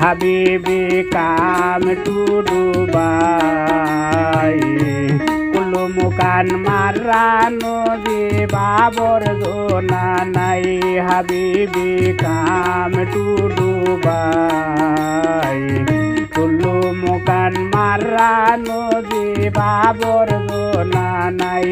হাবিবি come to ডুবাই কুল্লু মুকান মাররা নদী বাবর জোনা নাই হাবিবি কাম টু ডুবাই কুল্লু মুকান মাররা নদী বাবর জোনা নাই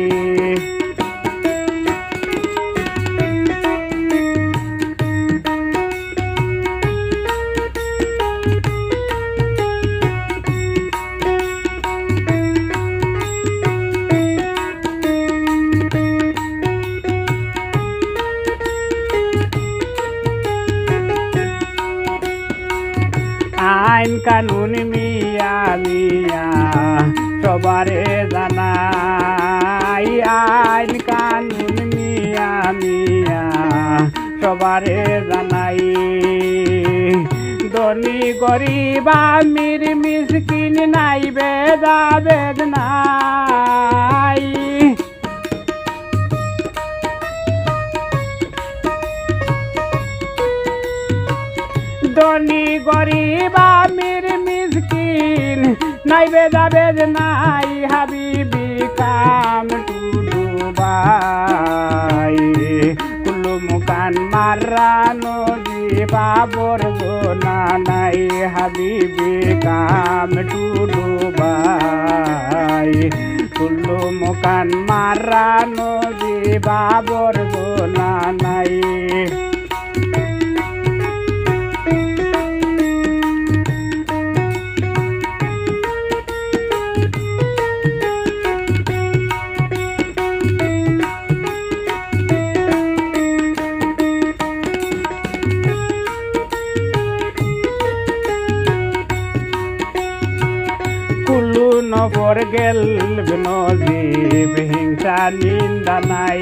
আইন কানুন মিয়া মিয়া সবারে জানাই আইন কানুন মিয়া মিয়া সবারে জানাই ধনী গরিব আমির মিসকিন নাই বেদা বেদনাই ধনী গরিব আমির মিসকিন নাই বেদা বেদ নাই হাবিবি কাম টু ডুবাই কুল্লু মুকান মাররা নদী বাবর জোনা নাই হাবিবি কাম টু ডুবাই কুল্লু মুকান মাররা নদী বাবর জোনা নাই কুল্লু নফর গেল নদীব হিংসা নিন্দা নাই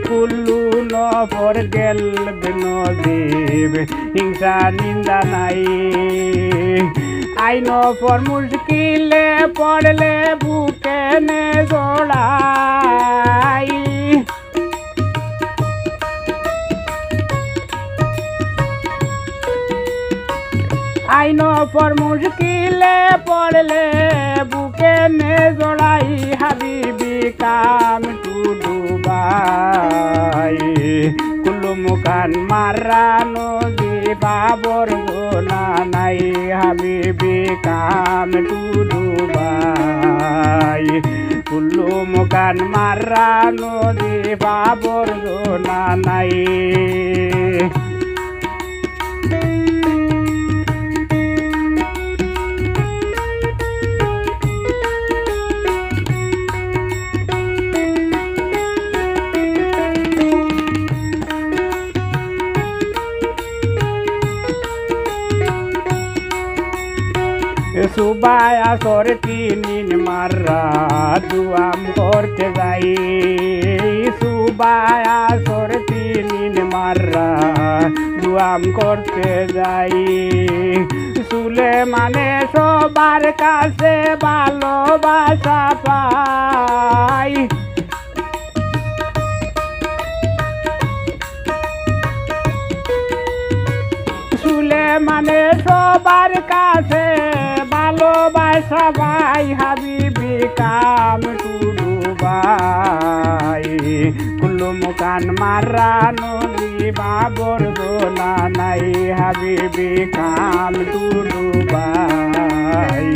কুল্লু নফর গেল নদীব হিংসা নিন্দা নাই আইন ফর মুশকিলে পড়লে বুকে নে জোড়াই আইন পর মুশকিলে পড়লে বুকে নে জড়াই হাবিবি কাম টু ডুবাই কুল্লু মুকান মাররা নদী বাবর জোনা নাই হাবিবি কাম টু ডুবাই কুল্লু মুকান মাররা নদী বাবর জোনা নাই সুবাই আসর তিনিন মাররা দুয়াম করতে যাই সুবাই আসর তিনিন মাররা দুয়াম করতে যাই সুলে মানে সবার কাছে ভালোবাসা পাই সুলে মানে সবার কাছে ভালোবাসা ভাই হাবিবি কাম টু ডুবাই কুল্লু মুকান মাররা নদী বাবর জোনা নাই হাবিবি কাম টু ডুবাই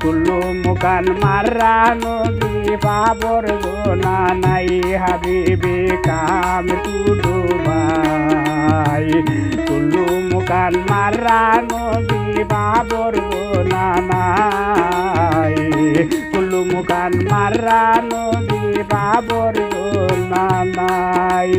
কুল্লু মুকান মাররা নদী বাবর জোনা নাই হাবিবি কাম টু ডুবাই কুল্লু মুকান মাররা নদী বাবর জোনা নাই কুল্লু মুকান মাররা নদী বাবর জোনা নাই।